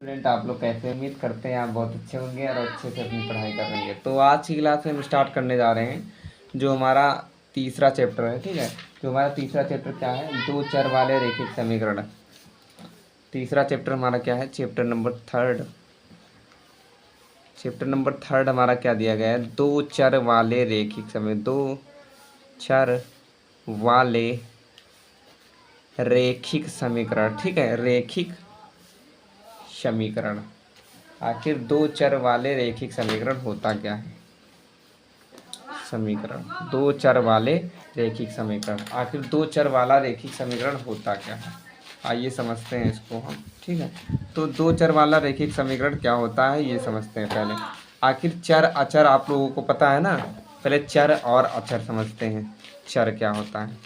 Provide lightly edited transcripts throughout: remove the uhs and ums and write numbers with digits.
Student आप लोग कैसे, उम्मीद करते हैं आप बहुत अच्छे होंगे और अच्छे से अपनी पढ़ाई कर रहे हैं। तो आज की क्लास में हम स्टार्ट करने जा रहे हैं जो हमारा तीसरा चैप्टर है। ठीक है, जो हमारा तीसरा चैप्टर क्या है, दो चर वाले रैखिक समीकरण। तीसरा चैप्टर हमारा क्या है, chapter number third. Chapter number third हमारा क्या दिया गया है, दो चर वाले रैखिक समीकरण। दो चर वाले रैखिक समीकरण। ठीक है, रैखिक समीकरण। आखिर दो चर वाले रैखिक समीकरण होता क्या है। समीकरण, दो चर वाले रैखिक समीकरण, आखिर दो चर वाला रैखिक समीकरण होता क्या है, आइए समझते हैं इसको हम। ठीक है, तो दो चर वाला रैखिक समीकरण क्या होता है ये समझते हैं पहले। आखिर चर अचर आप लोगों को पता है ना, पहले चर और अचर समझते हैं। चर क्या होता है,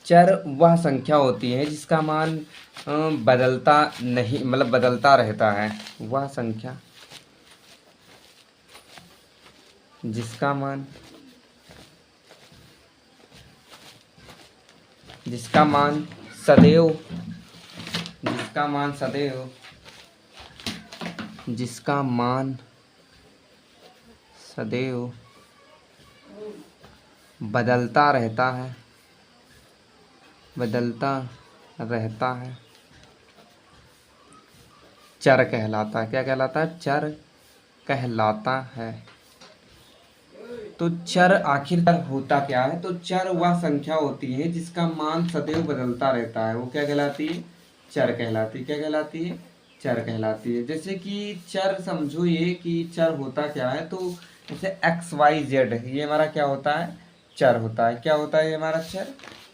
चर वह संख्या होती है जिसका मान बदलता नहीं, मतलब बदलता रहता है। वह संख्या जिसका मान सदैव बदलता रहता है, चर कहलाता है। क्या कहलाता है, चर कहलाता है। तो चर आखिरकार होता क्या है, तो चर वह संख्या होती है जिसका मान सदैव बदलता रहता है, वो क्या कहलाती है, चर कहलाती है। क्या कहलाती है, चर कहलाती है। जैसे कि चर समझो ये कि चर होता क्या है, तो जैसे एक्स वाई जेड, ये हमारा क्या होता है, चर होता है। क्या होता है ये हमारा चर,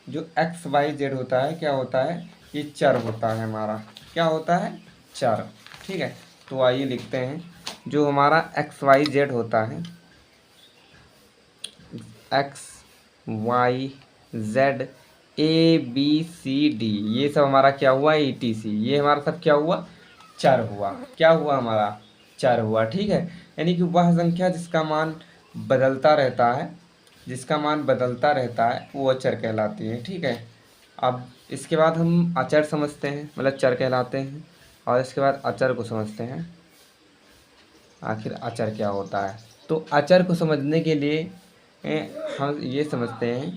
जो एक्स वाई जेड होता है क्या होता है, ये चर होता है हमारा। क्या होता है, चर। ठीक है, तो आइए लिखते हैं, जो हमारा एक्स वाई जेड होता है, X Y Z A B C D, ये सब हमारा क्या हुआ, ई टी सी, ये हमारा सब क्या हुआ, चर हुआ। क्या हुआ हमारा, चर हुआ। ठीक है, यानी कि वह संख्या जिसका मान बदलता रहता है, वो अचर कहलाती है। ठीक है, अब इसके बाद हम अचर समझते हैं, मतलब चर कहलाते हैं, और इसके बाद अचर को समझते हैं। आखिर अचर क्या होता है, तो अचर को समझने के लिए हम ये समझते हैं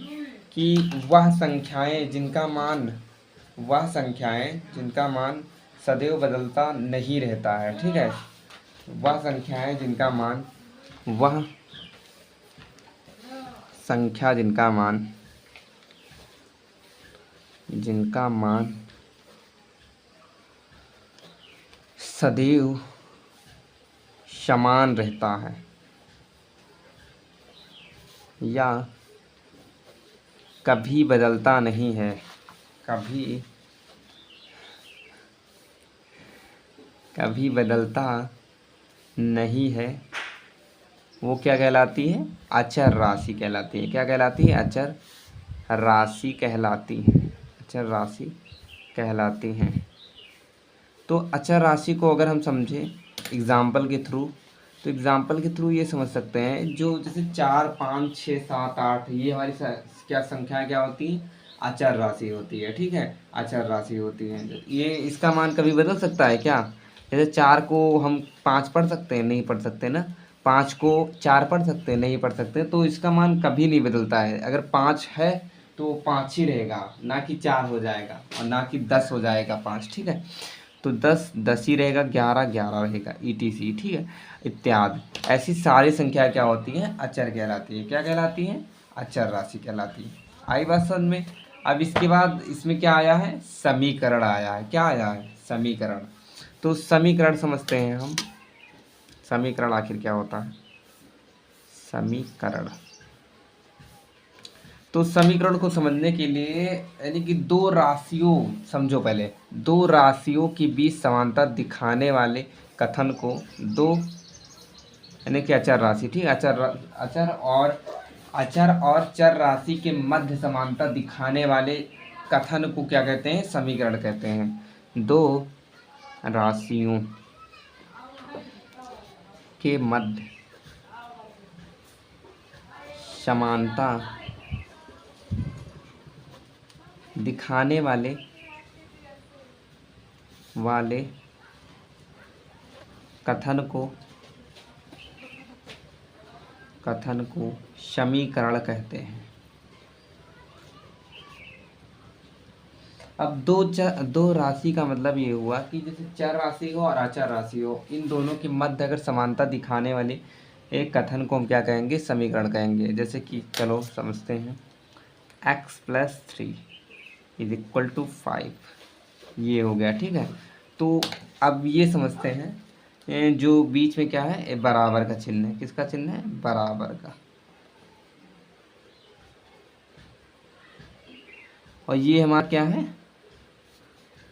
कि वह संख्याएं जिनका मान सदैव बदलता नहीं रहता है। ठीक है, वह संख्याएं जिनका मान सदैव समान रहता है या कभी बदलता नहीं है, कभी बदलता नहीं है, वो क्या कहलाती है, अचर राशि कहलाती है। क्या कहलाती है, अचर राशि कहलाती है। अचर राशि कहलाती हैं। तो अचर राशि को अगर हम समझें एग्जाम्पल के थ्रू, तो एग्जाम्पल के थ्रू ये समझ सकते हैं, जो जैसे 4 5 6 7 8, ये हमारी क्या संख्याएं क्या होती हैं, अचर राशि होती है। ठीक है, अचर राशि होती है। ये इसका मान कभी बदल सकता है क्या, जैसे 4 को हम 5 पढ़ सकते हैं, नहीं पढ़ सकते ना। 5 को 4 पढ़ सकते हैं, नहीं पढ़ सकते। तो इसका मान कभी नहीं बदलता है। अगर 5 है तो 5 ही रहेगा, ना कि 4 हो जाएगा और ना कि 10 हो जाएगा 5। ठीक है, तो 10 10 ही रहेगा, 11 11 रहेगा, ETC। ठीक है, इत्यादि ऐसी सारी संख्या क्या होती हैं, अचर कहलाती है। क्या कहलाती हैं, अचर राशि कहलाती है। आई बात समझ में। अब इसके बाद इसमें क्या आया है, समीकरण आया है। क्या आया है, समीकरण। तो समीकरण समझते हैं हम। समीकरण आखिर क्या होता है, समीकरण। तो समीकरण को समझने के लिए, यानी कि दो राशियों, समझो पहले, दो राशियों के बीच समानता दिखाने वाले कथन को, दो यानी कि अचर राशि, ठीक, अचर और चर राशि के मध्य समानता दिखाने वाले कथन को क्या कहते हैं, समीकरण कहते हैं। दो राशियों के मध्य समानता दिखाने वाले कथन को समीकरण कहते हैं। अब दो राशि का मतलब ये हुआ कि जैसे चर राशि हो और अचर राशि हो, इन दोनों के मध्य अगर समानता दिखाने वाले एक कथन को हम क्या कहेंगे, समीकरण कहेंगे। जैसे कि चलो समझते हैं, x+3 = 5, ये हो गया, ठीक है। तो अब ये समझते हैं जो बीच में क्या है, ये बराबर का चिन्ह है। किसका चिन्ह है, बराबर का। और ये हमारा क्या है,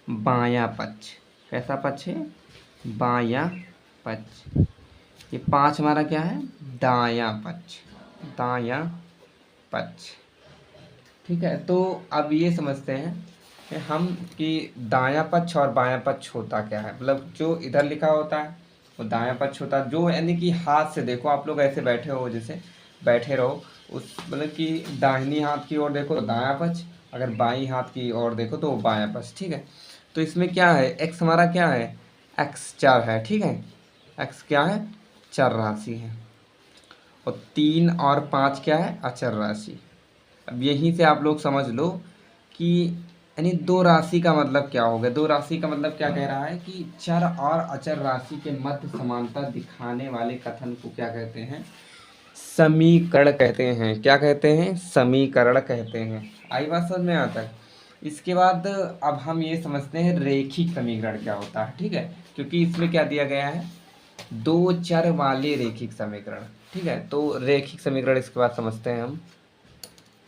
बायां पक्ष। कैसा पक्ष है, बायां पक्ष। ये 5 हमारा क्या है, दायां पक्ष, दायां पक्ष, ठीक है। तो अब ये समझते हैं कि हम कि दायां पक्ष और बायां पक्ष होता क्या है। मतलब जो इधर लिखा होता है वो दायां पक्ष होता है, जो यानी कि हाथ से देखो, आप लोग ऐसे बैठे हो, जैसे बैठे रहो, उस मतलब कि दाहिनी हाथ की ओर देखो तो दायां पक्ष, अगर बाईं हाथ की ओर देखो तो वो बायां पक्ष, ठीक है। तो इसमें क्या है, एक्स हमारा क्या है, एक्स चर है, ठीक है। एक्स क्या है, चर राशि है। और 3 और 5 क्या है, अचर राशि। अब यहीं से आप लोग समझ लो कि यानी दो राशि का मतलब क्या हो गया। दो राशि का मतलब क्या कह रहा है कि चर और अचर राशि के मध्य समानता दिखाने वाले कथन को क्या कहते हैं, समीकरण कहते हैं। क्या कहते हैं, समीकरण कहते हैं। आई बात समझ में आता है। इसके बाद अब हम ये समझते हैं रेखिक समीकरण क्या होता है, ठीक है। क्योंकि इसमें क्या दिया गया है, दो चर वाले रेखिक समीकरण, ठीक है। तो रेखिक समीकरण इसके बाद समझते हैं हम,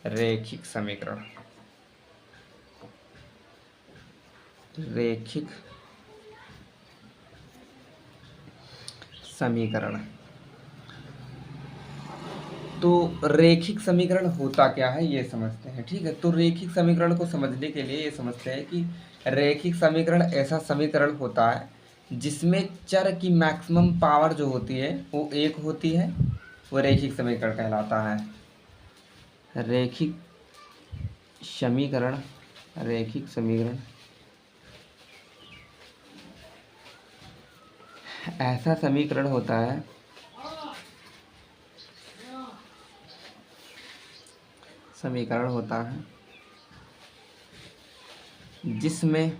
रेखिक समीकरण। रेखिक समीकरण, तो रेखिक समीकरण होता क्या है ये समझते हैं, ठीक है। तो रेखिक समीकरण को समझने के लिए ये समझते हैं कि रेखिक समीकरण ऐसा समीकरण होता है जिसमें चर की मैक्सिमम पावर जो होती है वो 1 होती है, वो रेखिक समीकरण कहलाता है। रेखिक समीकरण, रेखिक समीकरण ऐसा समीकरण होता है जिसमें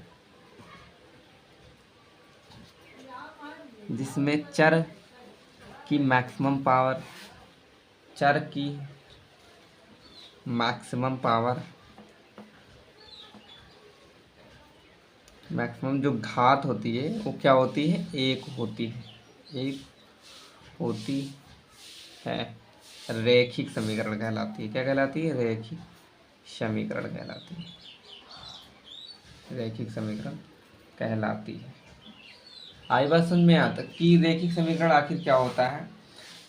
चर की मैक्सिमम पावर, चर की मैक्सिमम पावर, मैक्सिमम जो घात होती है वो क्या होती है, 1 होती है, 1 होती है। रेखिक समीकरण कहलाती है। क्या कहलाती है, रेखिक समीकरण कहलाती है, रेखिक समीकरण कहलाती है। आई बात समझ में आता कि रेखिक समीकरण आखिर क्या होता है।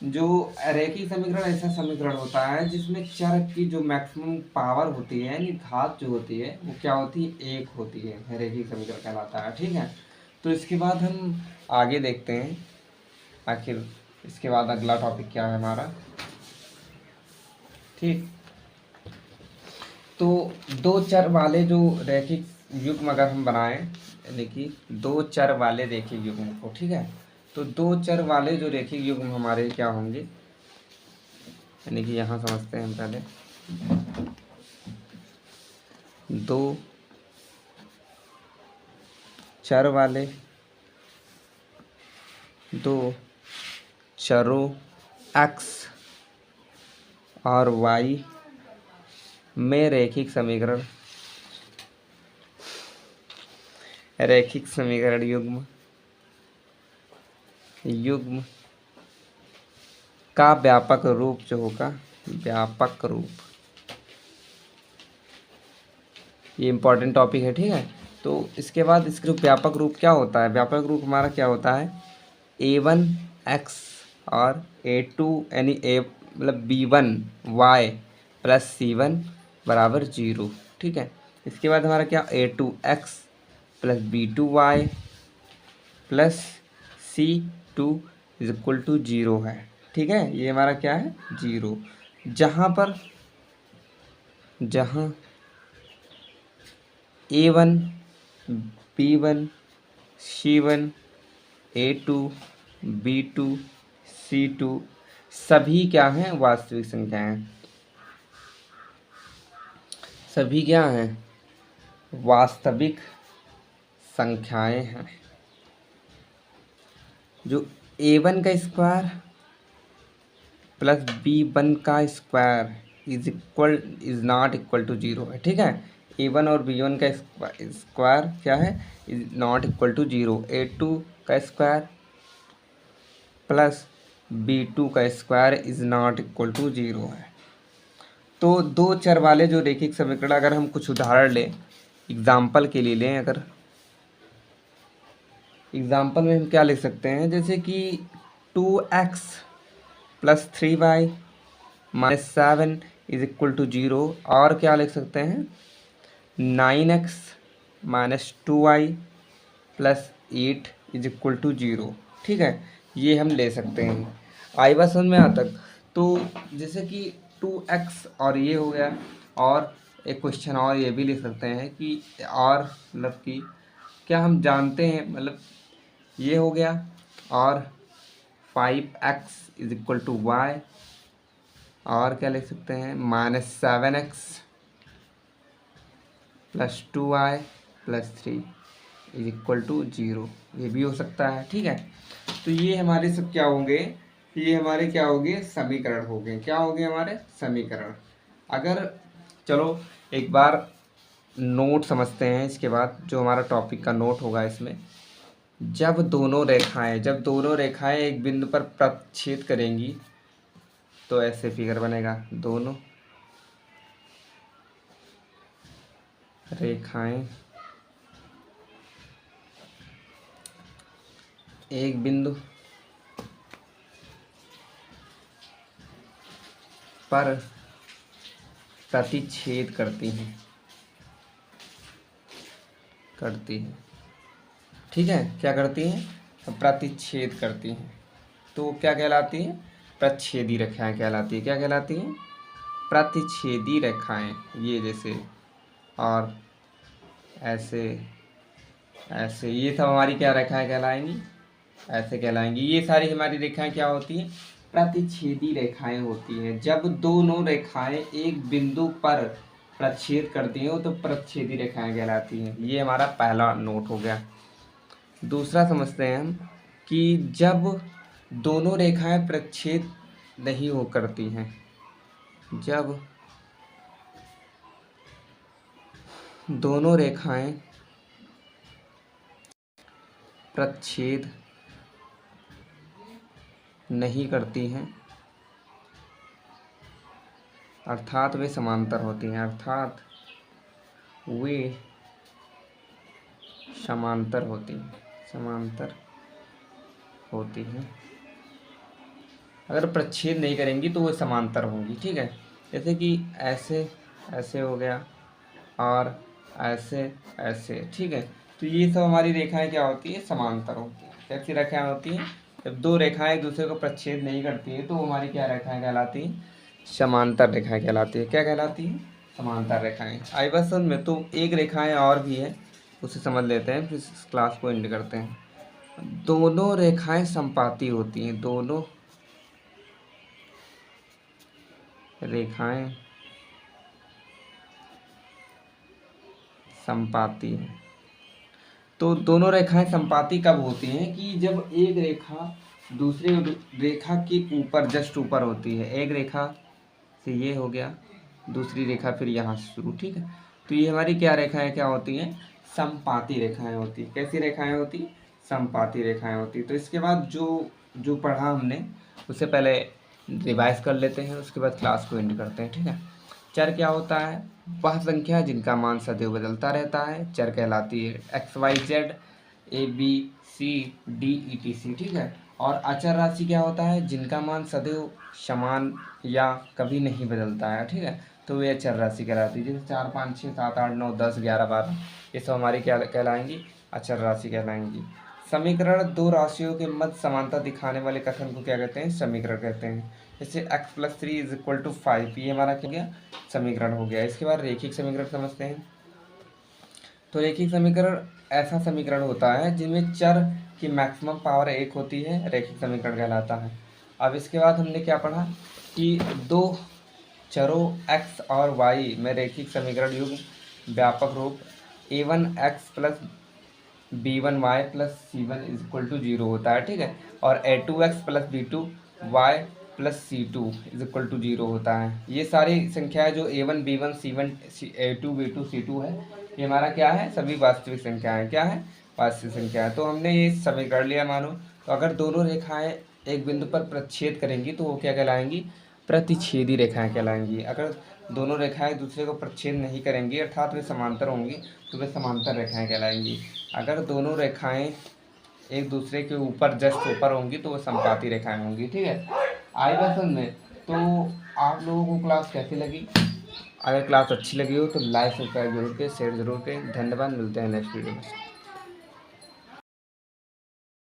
जो रेखिक समीकरण ऐसा समीकरण होता है जिसमें चर की जो मैक्सिमम पावर होती है यानी घात जो होती है वो क्या होती है, 1 होती है, रेखिक समीकरण कहलाता है, ठीक है। तो इसके बाद हम आगे देखते हैं आखिर इसके बाद अगला टॉपिक क्या है हमारा, ठीक। तो दो चर वाले जो रेखिक युग्म अगर हम बनाएं, यानी कि दो चर वाले रेखिक युग्म को, ठीक है। तो दो चर वाले जो रेखिक युग्म हमारे क्या होंगे, यानी कि यहाँ समझते हैं हम पहले, दो चर वाले, दो चरों x और y में रेखिक समीकरण, रेखिक समीकरण युग्म का व्यापक रूप जो होगा, व्यापक रूप, ये इंपॉर्टेंट टॉपिक है, ठीक है। तो इसके बाद इसके व्यापक रूप क्या होता है, व्यापक रूप हमारा क्या होता है, a1x और a2 यानी a मतलब b1y + c1 = 0, ठीक है। इसके बाद हमारा क्या, a2x + b2y + c2 = 0 है, ठीक है। ये हमारा क्या है, 0। जहाँ a1 b1 c1 a2 B2 C2 सभी क्या हैं, वास्तविक संख्याएं। सभी क्या हैं, वास्तविक संख्याएं हैं। जो A1 का स्क्वायर प्लस B1 का square is not equal to 0 है, ठीक है। A1 और B1 का स्क्वायर क्या है, is not equal to 0। A2 का स्क्वायर प्लस B2 का square is not equal to 0 है। तो दो चर वाले जो रैखिक समीकरण, अगर हम कुछ उदाहरण लें, एग्जाम्पल के लिए लें, अगर एग्जाम्पल में हम क्या लिख सकते हैं, जैसे कि 2x plus 3y minus 7 is equal to 0, और क्या लिख सकते हैं 9x minus 2y plus 8 is equal to 0, ठीक है। ये हम ले सकते हैं। आई बात समझ में आता। तो जैसे कि 2x और ये हो गया, और एक क्वेश्चन और ये भी लिख सकते हैं कि, और मतलब कि क्या हम जानते हैं, मतलब ये हो गया, और 5x is equal to Y, और क्या लिख सकते हैं minus 7x plus 2y plus 3 is equal to 0, ये भी हो सकता है, ठीक है। तो ये हमारे सब क्या होंगे, ये हमारे क्या होंगे, समीकरण हो गए। क्या हो गए हमारे समीकरण। अगर चलो एक बार नोट समझते हैं, इसके बाद जो हमारा टॉपिक का नोट होगा इसमें, जब दोनों रेखाएं एक बिंदु पर प्रतिच्छेद करेंगी तो ऐसे फिगर बनेगा। दोनों रेखाएं एक बिंदु पर प्रतिच्छेद करती हैं, ठीक है। क्या करती हैं, प्रतिच्छेद करती हैं। तो क्या कहलाती हैं, प्रतिच्छेदी रेखाएं कहलाती है। क्या कहलाती हैं, प्रतिच्छेदी रेखाएं। ये जैसे, और ऐसे, ऐसे, ये सब हमारी क्या रेखाएं कहलाएंगी, ऐसे कहलाएंगी। ये सारी हमारी रेखाएं क्या होती हैं, प्रतिच्छेदी रेखाएं होती हैं। जब दोनों रेखाएं एक बिंदु पर प्रतिच्छेद करती हैं तो प्रतिच्छेदी रेखाएं कहलाती हैं। ये हमारा पहला नोट हो गया। दूसरा समझते हैं हम कि जब दोनों रेखाएं प्रतिच्छेद नहीं हो करती हैं, जब दोनों रेखाएं प्रतिच्छेद नहीं करती हैं, अर्थात वे समांतर होती हैं, अर्थात वे समांतर होती हैं, समांतर होती हैं। अगर प्रतिच्छेद नहीं करेंगी तो वो समांतर होंगी, ठीक है। जैसे कि ऐसे, ऐसे हो गया, और ऐसे, ऐसे, ठीक है। तो ये सब हमारी रेखाएं क्या होती है, समांतर होती हैं। कैसी रेखाएं होती हैं, जब दो रेखाएं एक दूसरे को प्रतिच्छेद नहीं करती हैं तो हमारी क्या रेखाएं कहलाती हैं, समांतर रेखाएं कहलाती है। क्या कहलाती हैं, समांतर रेखाएं। आई बस में तो एक रेखाएं और भी है, उसे समझ लेते हैं, फिर इस क्लास को एंड करते हैं। दोनों रेखाएं संपाती होती हैं, दोनों रेखाएं संपाती हैं। तो दोनों रेखाएं संपाती कब होती हैं, कि जब एक रेखा दूसरे रेखा के ऊपर, जस्ट ऊपर होती है। एक रेखा से ये हो गया, दूसरी रेखा फिर यहाँ से शुरू, ठीक है। तो ये हमारी क्या रेखाएं क्या होती हैं, संपाती रेखाएं होती। कैसी रेखाएं होती, संपाती रेखाएं होती। तो इसके बाद जो जो पढ़ा हमने उससे पहले रिवाइज कर लेते हैं, उसके बाद क्लास को एंड करते हैं, ठीक है। चर क्या होता है, वह संख्या जिनका मान सदैव बदलता रहता है, चर कहलाती है। X Y Z A B C D E T C, ठीक है। और अचर राशि क्या होता है, जिनका मान सदैव समान या कभी नहीं बदलता है, ठीक है। तो वे अचर राशि कहलाती है। जैसे 4 5 6 7 8 9 10 11 12, ये सब हमारी क्या कहलाएंगी, अचर राशि कहलाएंगी। समीकरण दो राशियों के मध्य समानता दिखाने वाले कथन को क्या कहते हैं, समीकरण कहते हैं। जैसे x plus 3 is equal to 5, ये हमारा क्या हो गया, समीकरण हो गया। इसके बाद रेखिक समीकरण समझते हैं। तो रेखिक समीकरण ऐसा समीकरण होता है जिनमें चर कि मैक्सिमम पावर 1 होती है रैखिक समीकरण कहलाता है। अब इसके बाद हमने क्या पढ़ा कि दो चरों x और y में रैखिक समीकरण युग्म व्यापक रूप a1x plus b1y plus c1 is equal to 0 होता है, ठीक है। और a2x plus b2y plus c2 is equal to 0 होता है। ये सारी संख्याएं जो a1 b1 c1 a2 b2 c2 है, ये हमारा क्या है, सभी वास्तविक संख्याएं। क्या है, वास्तविक संख्या है। तो हमने ये समीकरण लिया मानो। तो अगर दोनों रेखाएं एक बिंदु पर प्रतिच्छेद करेंगी तो वो क्या कहलाएंगी, प्रतिच्छेदी रेखाएं कहलाएंगी। अगर दोनों रेखाएं एक दूसरे को प्रतिच्छेद नहीं करेंगी अर्थात वे समांतर होंगी तो वे समांतर रेखाएं कहलाएंगी। अगर दोनों रेखाएं एक दूसरे के ऊपर जस्ट ऊपर होंगी तो वो समपाती रेखाएं होंगी, ठीक है। आई बात समझ में। तो आप लोगों को क्लास कैसी लगी? अगर क्लास अच्छी लगी हो तो लाइक सब्सक्राइब जरूर करें, शेयर जरूर करें। धन्यवाद, मिलते हैं नेक्स्ट वीडियो में।